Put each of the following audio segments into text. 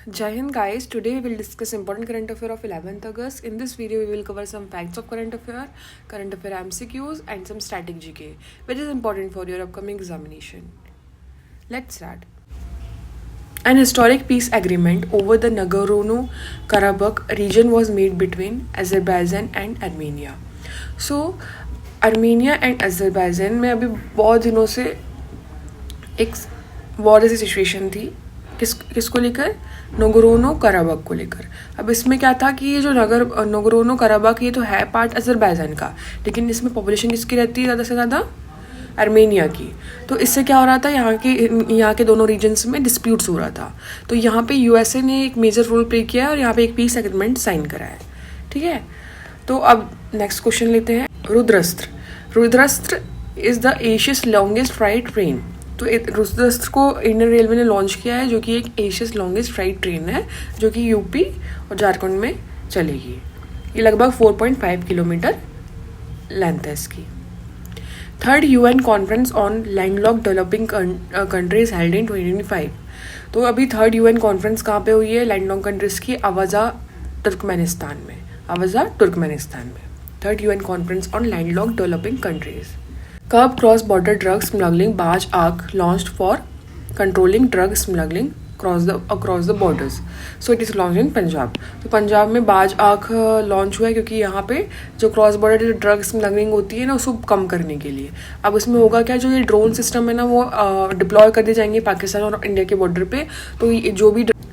Jai Hind guys, today we will discuss important current affair of 11th August. In this video we will cover some facts of current affair MCQs and some static GK which is important for your upcoming examination. Let's start. An historic peace agreement over the Nagorno-Karabakh region was made between Azerbaijan and Armenia. So Armenia and Azerbaijan में अभी बहुत दिनों से एक war जैसी situation थी किसको लेकर, नगोर्नो कराबाख को लेकर. अब इसमें क्या था कि ये जो नगोर्नो कराबाख ये तो है पार्ट अजरबैजान का, लेकिन इसमें पॉपुलेशन किसकी रहती है ज़्यादा से ज़्यादा, आर्मेनिया की. तो इससे क्या हो रहा था, यहाँ के दोनों रीजन्स में डिस्प्यूट्स हो रहा था. तो यहाँ पे यूएसए ने एक मेजर रोल प्ले किया है और यहाँ पे एक पीस एग्रीमेंट साइन करा है. ठीक है, तो अब नेक्स्ट क्वेश्चन लेते हैं. Rudrastra is the Asia's longest freight train. तो रुद्रास्त्र को इंडियन रेलवे ने लॉन्च किया है, जो कि एक एशियस लॉन्गेस्ट फ्राइट ट्रेन है जो कि यूपी और झारखंड में चलेगी. ये लगभग 4.5 किलोमीटर लेंथ है इसकी. Third UN conference on landlocked developing countries held in 2025. तो अभी थर्ड यूएन कॉन्फ्रेंस कहाँ पे हुई है, लैंडलॉक कंट्रीज की अवाजा तुर्कमेनिस्तान में. Third UN conference on landlocked developing countries. Curb cross-border drug smuggling barge arc launched for controlling drug smuggling across the borders. So it is launched in Punjab. तो पंजाब में बाज arc launch हुआ है क्योंकि यहाँ पे जो क्रॉस बॉर्डर ड्रग स्मगलिंग होती है ना उसको कम करने के लिए. अब उसमें होगा क्या, जो ये ड्रोन सिस्टम है ना वो डिप्लॉय कर दिए जाएंगे पाकिस्तान और इंडिया के बॉर्डर पे. तो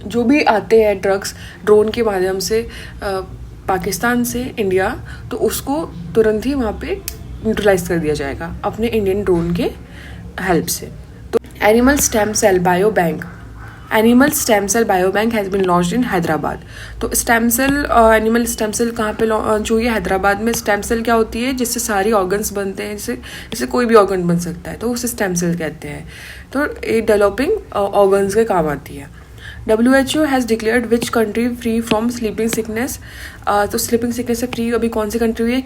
जो भी आते हैं ड्रग्स ड्रोन के माध्यम से पाकिस्तान से इंडिया, तो उसको तुरंत ही वहाँ पे न्यूट्रलाइज कर दिया जाएगा अपने इंडियन ड्रोन के हेल्प से. तो animal stem cell biobank has been launched in Hyderabad. तो एनिमल स्टेम सेल कहाँ पे लॉन्च हुई है, हैदराबाद में. स्टेम सेल क्या होती है, जिससे सारी ऑर्गन्स बनते हैं, जिससे कोई भी ऑर्गन बन सकता है, तो उसे स्टेम सेल कहते हैं. तो ये डेवलपिंग ऑर्गन्स के काम आती है. WHO has declared which country free from sleeping sickness. तो स्लीपिंग सिकनेस से फ्री अभी कौन सी कंट्री हुई है,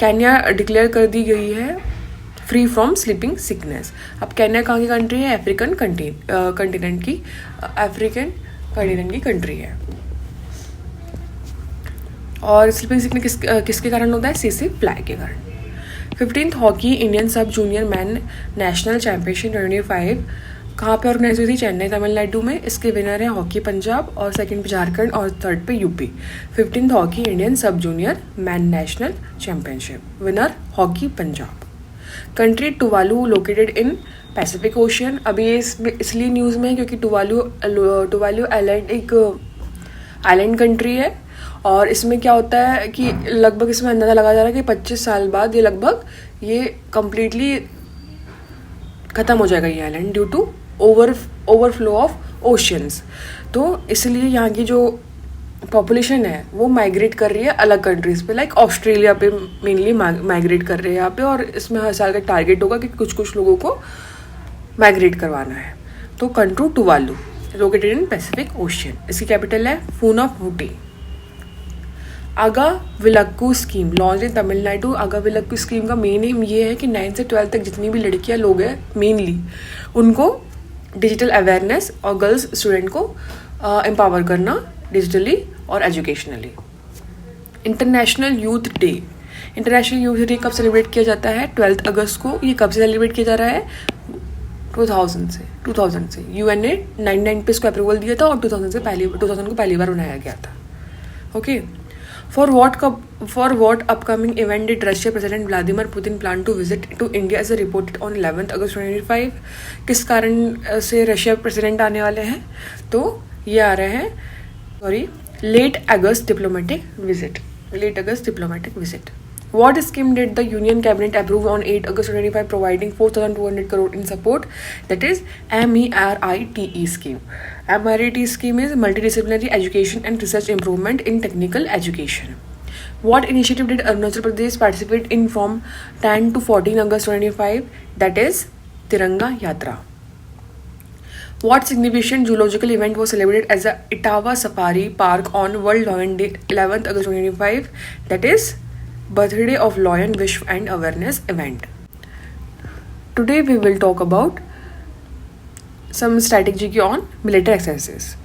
केन्या डिक्लेयर कर दी गई है फ्री फ्रॉम स्लीपिंग सिकनेस. अब केन्या कहाँ की कंट्री है, अफ्रीकन कंटिनेंट की कंट्री है. और स्लीपिंग सिकनेस किसके कारण होता है, सीसी फ्लाई के कारण. 15th hockey Indian sub junior men national championship 2025 कहाँ पे ऑर्गेनाइज हुई थी, चेन्नई तमिलनाडु में. इसके विनर है हॉकी पंजाब और सेकंड पे झारखंड और थर्ड पे UP. 15th hockey Indian sub junior men national championship, winner hockey Punjab. Country Tuvalu located in Pacific Ocean. अभी ये इसलिए न्यूज़ में है क्योंकि टुवालू आइलैंड एक आइलैंड कंट्री है. और इसमें क्या होता है कि लगभग इसमें अंदाज़ा लगा जा रहा है कि 25 साल बाद ये कम्प्लीटली ख़त्म हो जाएगा ये island due to overflow of oceans. तो इसलिए यहाँ की जो पॉपुलेशन है वो माइग्रेट कर रही है अलग कंट्रीज़ पे, लाइक ऑस्ट्रेलिया पे मेनली माइग्रेट कर रहे हैं यहाँ पे. और इसमें हर साल का टारगेट होगा कि कुछ लोगों को माइग्रेट करवाना है. तो country Tuvalu located in Pacific ocean. इसकी कैपिटल है Funafuti. Aga Vilakku scheme launch in Tamil Nadu. Aga Vilakku scheme का मेन एम ये है कि 9 से 12 तक जितनी भी लड़कियां लोग हैं मेनली उनको डिजिटल अवेयरनेस और गर्ल्स स्टूडेंट को एम्पावर करना डिजिटली और एजुकेशनली. इंटरनेशनल यूथ डे कब सेलिब्रेट किया जाता है, 12 अगस्त को. ये कब से सेलिब्रेट किया जा रहा है, 2000 से. यूएन ने 99 पे इसको अप्रूवल दिया था और 2000 को पहली बार मनाया गया था. Okay. For what upcoming event did Russia President Vladimir Putin plan to visit to India as reported on 11th August 2025? किस कारण से रशिया प्रेसिडेंट आने वाले हैं, तो ये आ रहे हैं late August diplomatic visit. What scheme did the Union Cabinet approve on 8 August 2025 providing 4,200 crore in support? That is MERITE scheme. MERITE scheme is Multidisciplinary Education and Research Improvement in Technical Education. What initiative did Arunachal Pradesh participate in from 10 to 14 August 2025? That is Tiranga Yatra. What significant zoological event was celebrated as the Etawah Safari Park on World Lion Day 11th August 2025? That is Birthday of Lion Wish and Awareness event. Today we will talk about some strategy on military exercises.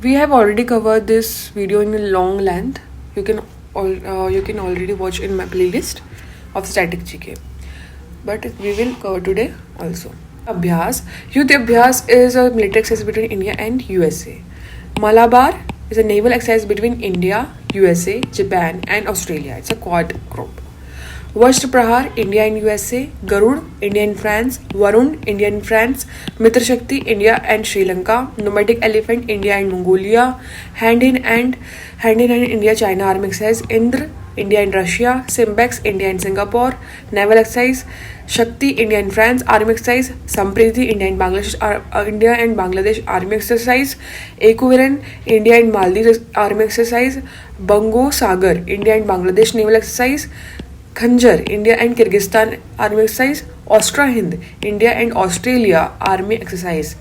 We have already covered this video in a long length. You can already watch in my playlist of static GK. But we will cover today also. Abhyas. Youth Abhyas is a military exercise between India and USA. Malabar is a naval exercise between India, USA, Japan, and Australia. It's a quad group. Vashtra Prahar, India and USA. Garud, India and France. Varun, India and France. Mitra Shakti, India and Sri Lanka. Nomadic Elephant, India and Mongolia. Hand in Hand, India, China army exercise. Indra, India and Russia. Simbex, India and Singapore. Naval exercise. Shakti, India and France army exercise. Sampriti, India and Bangladesh army exercise. Ekuviran, India and Maldives army exercise. Bango Sagar, India and Bangladesh naval exercise. Khanjar, India and Kyrgyzstan army exercise. Ostra Hind, India and Australia army exercise.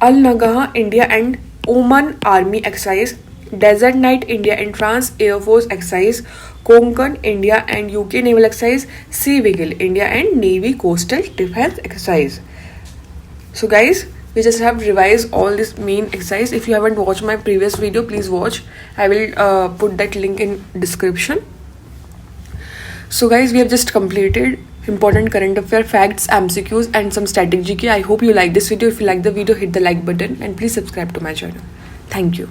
Al Nagaha, India and Oman army exercise. Desert Night, India and France Air Force exercise. Konkan, India and UK naval exercise. Sea Vigil, India and Navy coastal defense exercise. So guys, we just have revised all this main exercise. If you haven't watched my previous video, please watch. I will put that link in description. So guys, we have just completed important current affair facts, MCQs and some static GK. I hope you like this video. If you like the video, hit the like button and please subscribe to my channel. Thank you.